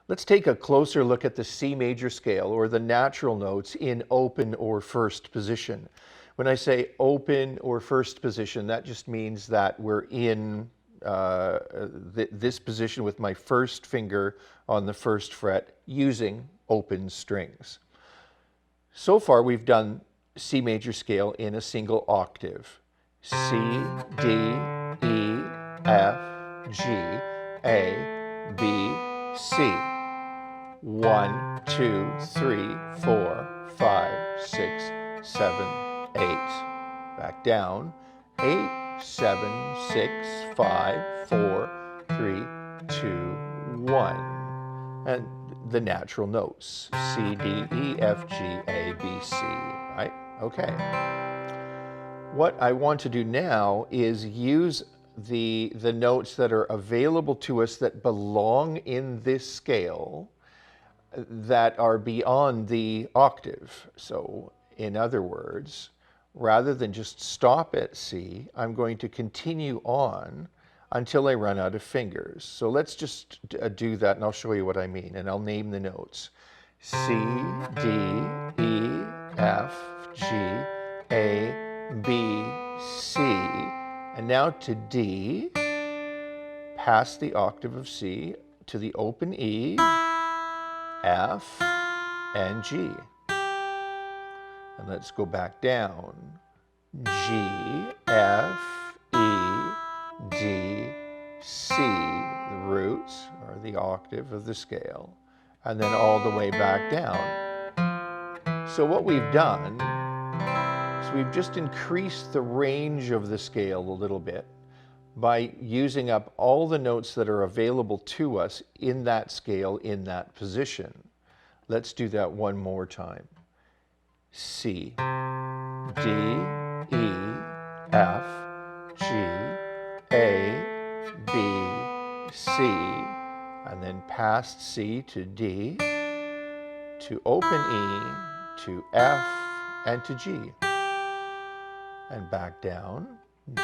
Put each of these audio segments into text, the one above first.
Let's take a closer look at the C major scale, or the natural notes, in open or first position. When I say open or first position, that just means that we're in this position with my first finger on the first fret using open strings. So far we've done C major scale in a single octave. C, D, E, F, G, A, B, C. 1, 2, 3, 4, 5, 6, 7, 8. Back down. 8, 7, 6, 5, 4, 3, 2, 1. And the natural notes. C, D, E, F, G, A, B, C. Right? Okay. What I want to do now is use the notes that are available to us that belong in this scale that are beyond the octave. So, in other words, rather than just stop at C, I'm going to continue on until I run out of fingers. So let's just do that, and I'll show you what I mean, and I'll name the notes. C, D, E, F, G, A, B, C. And now to D, past the octave of C, to the open E, F, and G. And let's go back down. G, F, E, D, C, the roots, or the octave of the scale, and then all the way back down. So what we've done is we've just increased the range of the scale a little bit by using up all the notes that are available to us in that scale, in that position. Let's do that one more time. C, D, E, F, G, A, B, C, and then past C to D, to open E, to F, and to G. And back down. G,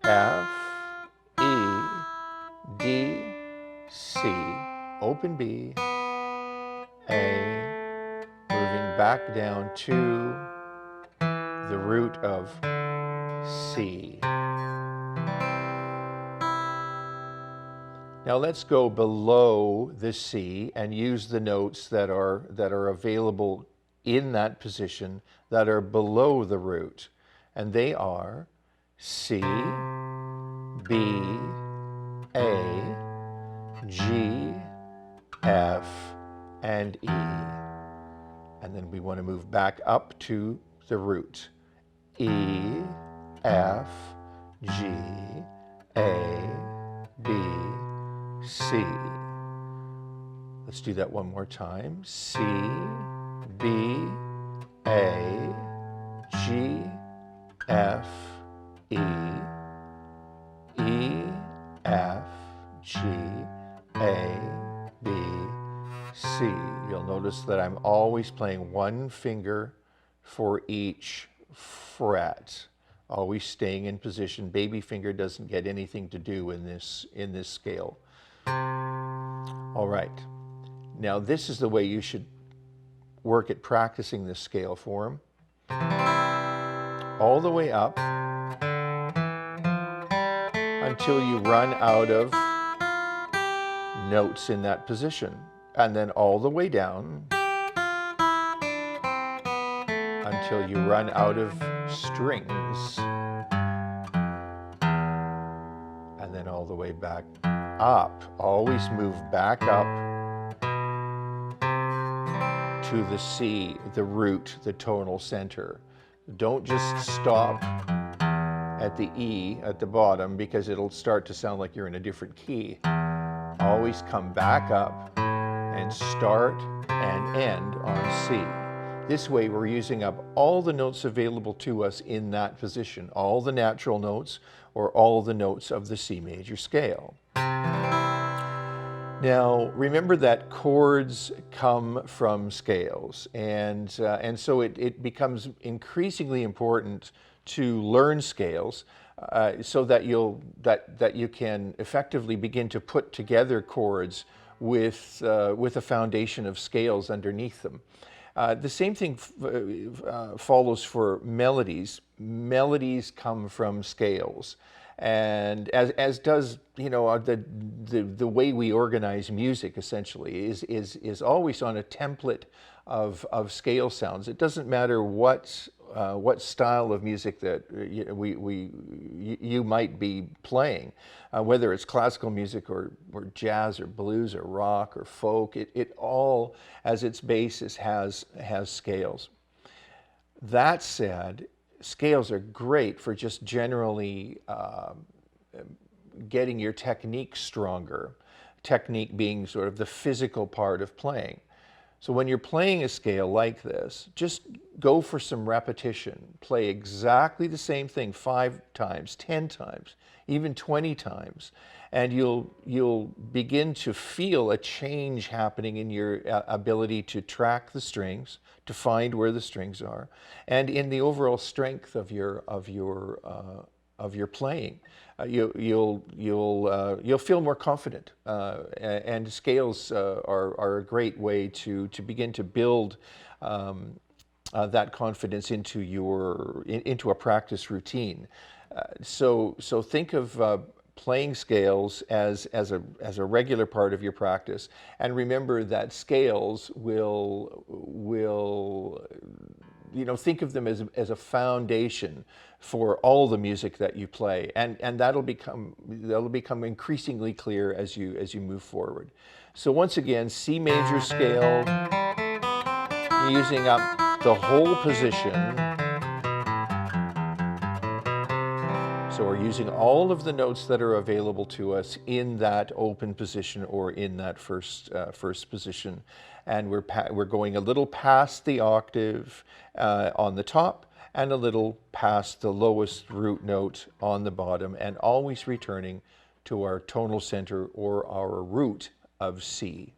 F, E, D, C, open B, A, moving back down to the root of C. Now let's go below the C and use the notes that are available in that position that are below the root. And they are C, B, A, G, F, and E. And then we want to move back up to the root. E, F, G, A, B, C. Let's do that one more time. C, B, A, G, F, E, E, F, G, A, B, C. You'll notice that I'm always playing one finger for each fret, always staying in position. Baby finger doesn't get anything to do in this scale. All right. Now this is the way you should work at practicing this scale form. All the way up until you run out of notes in that position, and then all the way down until you run out of strings, and then all the way back up. Always move back up to the C, the root, the tonal center. Don't just stop at the E at the bottom, because it'll start to sound like you're in a different key. Always come back up and start and end on C. This way we're using up all the notes available to us in that position, all the natural notes or all the notes of the C major scale. Now, remember that chords come from scales, and so it becomes increasingly important to learn scales, so that that you can effectively begin to put together chords with a foundation of scales underneath them. The same thing follows for melodies. Melodies come from scales, and as does, you know, the way we organize music essentially is always on a template of scale sounds. It doesn't matter what style of music that you might be playing, whether it's classical music or jazz or blues or rock or folk. It all, as its basis, has scales. That said, scales are great for just generally getting your technique stronger. Technique being sort of the physical part of playing. So when you're playing a scale like this, just go for some repetition. Play exactly the same thing 5 times, 10 times, even 20 times, and you'll begin to feel a change happening in your ability to track the strings, to find where the strings are, and in the overall strength of your playing. You'll feel more confident, and scales are a great way to begin to build that confidence into a practice routine. So think of playing scales as a regular part of your practice, and remember that scales will think of them as a foundation for all the music that you play, and that'll become increasingly clear as you move forward. So once again, C major scale, using up the whole position. So we're using all of the notes that are available to us in that open position or in that first position, and we're going a little past the octave on the top and a little past the lowest root note on the bottom, and always returning to our tonal center or our root of C.